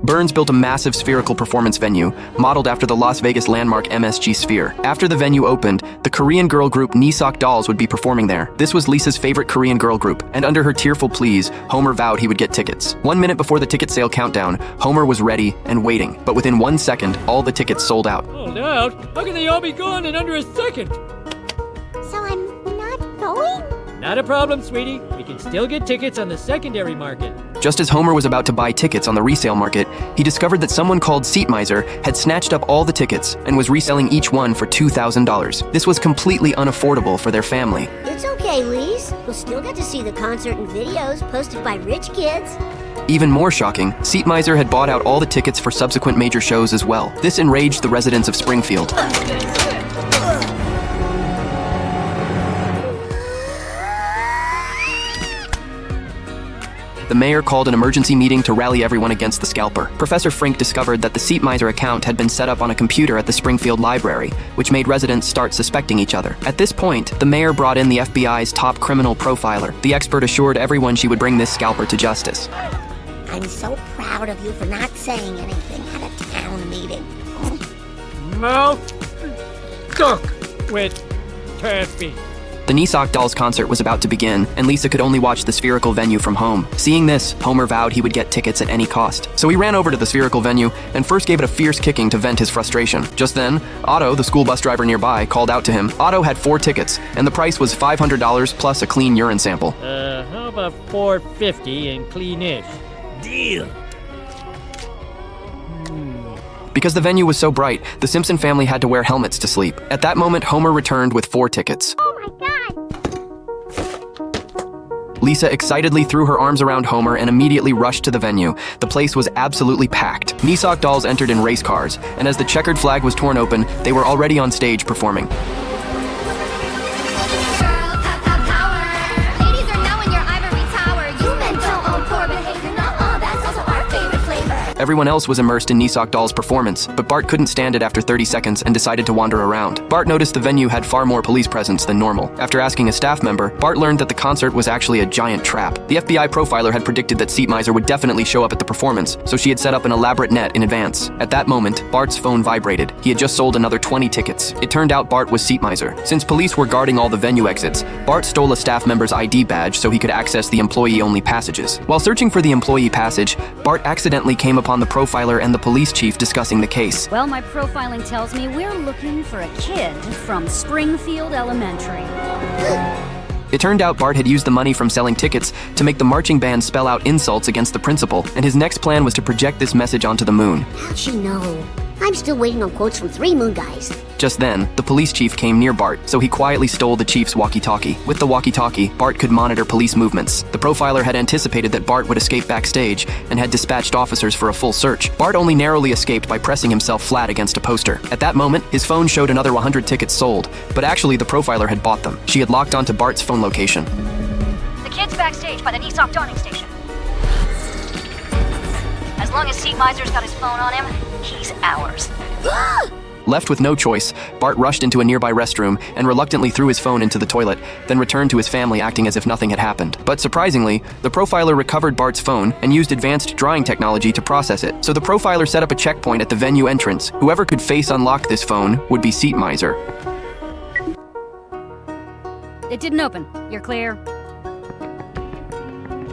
Burns built a massive spherical performance venue, modeled after the Las Vegas landmark MSG Sphere. After the venue opened, the Korean girl group Nisok Dolls would be performing there. This was Lisa's favorite Korean girl group, and under her tearful pleas, Homer vowed he would get tickets. 1 minute before the ticket sale countdown, Homer was ready and waiting, but within 1 second, all the tickets sold out. Sold out? How can they all be gone in under a second? So I'm not going? Not a problem, sweetie. We can still get tickets on the secondary market. Just as Homer was about to buy tickets on the resale market, he discovered that someone called Seat Miser had snatched up all the tickets and was reselling each one for $2,000. This was completely unaffordable for their family. It's okay, Lise. We'll still get to see the concert and videos posted by rich kids. Even more shocking, Seat Miser had bought out all the tickets for subsequent major shows as well. This enraged the residents of Springfield. The mayor called an emergency meeting to rally everyone against the scalper. Professor Frink discovered that the Seat Miser account had been set up on a computer at the Springfield Library, which made residents start suspecting each other. At this point, the mayor brought in the FBI's top criminal profiler. The expert assured everyone she would bring this scalper to justice. I'm so proud of you for not saying anything at a town meeting. Mouth stuck with taffy. The Nisok Dolls concert was about to begin, and Lisa could only watch the spherical venue from home. Seeing this, Homer vowed he would get tickets at any cost. So he ran over to the spherical venue and first gave it a fierce kicking to vent his frustration. Just then, Otto, the school bus driver nearby, called out to him. Otto had 4 tickets, and the price was $500 plus a clean urine sample. How about $450 and clean-ish? Deal. Because the venue was so bright, the Simpson family had to wear helmets to sleep. At that moment, Homer returned with 4 tickets. Oh my God! Lisa excitedly threw her arms around Homer and immediately rushed to the venue. The place was absolutely packed. Nisok Dolls entered in race cars, and as the checkered flag was torn open, they were already on stage performing. Everyone else was immersed in Nisok Doll's performance, but Bart couldn't stand it after 30 seconds and decided to wander around. Bart noticed the venue had far more police presence than normal. After asking a staff member, Bart learned that the concert was actually a giant trap. The FBI profiler had predicted that Seat Miser would definitely show up at the performance, so she had set up an elaborate net in advance. At that moment, Bart's phone vibrated. He had just sold another 20 tickets. It turned out Bart was Seat Miser. Since police were guarding all the venue exits, Bart stole a staff member's ID badge so he could access the employee-only passages. While searching for the employee passage, Bart accidentally came upon the profiler and the police chief discussing the case. Well, my profiling tells me we're looking for a kid from Springfield Elementary. It turned out Bart had used the money from selling tickets to make the marching band spell out insults against the principal, and his next plan was to project this message onto the moon. How'd she know? I'm still waiting on quotes from 3 moon guys. Just then, the police chief came near Bart, so he quietly stole the chief's walkie-talkie. With the walkie-talkie, Bart could monitor police movements. The profiler had anticipated that Bart would escape backstage and had dispatched officers for a full search. Bart only narrowly escaped by pressing himself flat against a poster. At that moment, his phone showed another 100 tickets sold, but actually the profiler had bought them. She had locked onto Bart's phone location. The kid's backstage by the Nisok Dawning Station. As long as Seat Miser's got his phone on him, he's ours. Left with no choice, Bart rushed into a nearby restroom and reluctantly threw his phone into the toilet, then returned to his family acting as if nothing had happened. But surprisingly, the profiler recovered Bart's phone and used advanced drawing technology to process it. So the profiler set up a checkpoint at the venue entrance. Whoever could face unlock this phone would be Seat Miser. It didn't open. You're clear.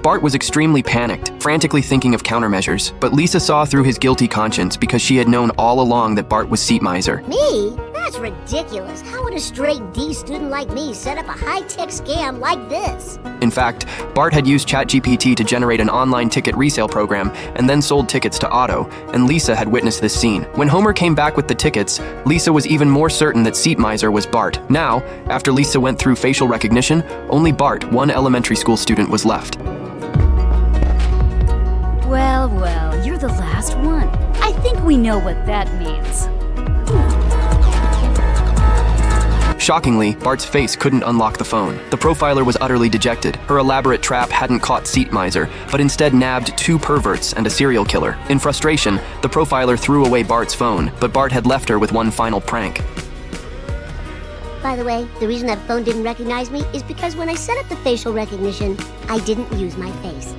Bart was extremely panicked, frantically thinking of countermeasures, but Lisa saw through his guilty conscience because she had known all along that Bart was Seat Miser. Me? That's ridiculous. How would a straight D student like me set up a high-tech scam like this? In fact, Bart had used ChatGPT to generate an online ticket resale program and then sold tickets to Otto, and Lisa had witnessed this scene. When Homer came back with the tickets, Lisa was even more certain that Seat Miser was Bart. Now, after Lisa went through facial recognition, only Bart, one elementary school student, was left. Well, you're the last one. I think we know what that means. Shockingly, Bart's face couldn't unlock the phone. The profiler was utterly dejected. Her elaborate trap hadn't caught Seat Miser, but instead nabbed 2 perverts and a serial killer. In frustration, the profiler threw away Bart's phone, but Bart had left her with one final prank. By the way, the reason that phone didn't recognize me is because when I set up the facial recognition, I didn't use my face.